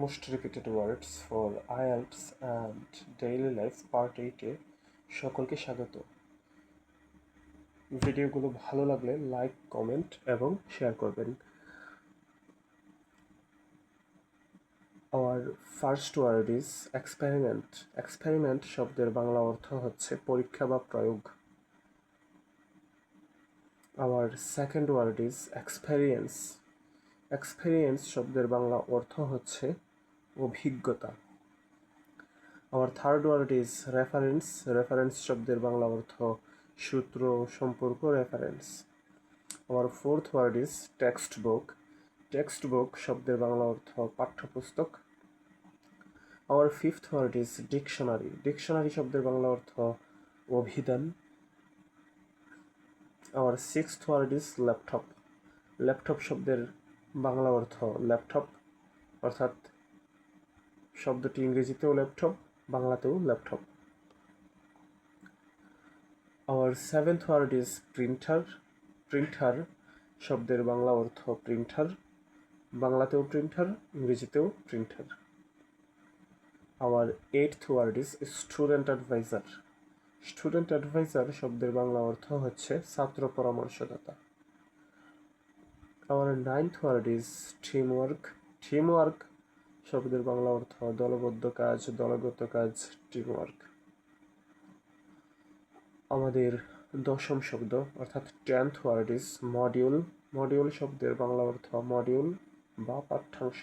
Most repeated words for IELTS and daily life part 8-এ সকলকে স্বাগত। ভিডিওগুলো ভালো লাগলে লাইক, কমেন্ট এবং শেয়ার করবেন। Our first word is experiment. Experiment শব্দের বাংলা অর্থ হচ্ছে পরীক্ষা বা প্রয়োগ। Our second word is experience. Experience শব্দের বাংলা অর্থ হচ্ছে অভিজ্ঞতা। Our third word is reference. Reference শব্দের বাংলা অর্থ সূত্র, সম্পর্ক, reference. Our fourth word is textbook. Textbook শব্দের বাংলা অর্থ পাঠ্যপুস্তক। Our fifth word is dictionary. Dictionary শব্দের বাংলা অর্থ অভিধান। Our sixth word is laptop. Laptop শব্দের বাংলা অর্থ ল্যাপটপ, অর্থাৎ শব্দটি ইংরেজিতেও ল্যাপটপ, বাংলাতেও laptop. Our seventh word is printer. Printer শব্দের বাংলা অর্থ প্রিন্টার, বাংলাতেও প্রিন্টার, ইংরেজিতেও printer. Our eighth word is student advisor. Student advisor শব্দের বাংলা অর্থ হচ্ছে ছাত্র পরামর্শদাতা। Our ninth word is teamwork. Teamwork শব্দের বাংলা অর্থ দলবদ্ধ কাজ, দলগত কাজ, টিমওয়ার্ক। আমাদের দশম শব্দ অর্থাৎ 10th word is module. Module শব্দের বাংলা অর্থ মডিউল বা পাঠ্যাংশ।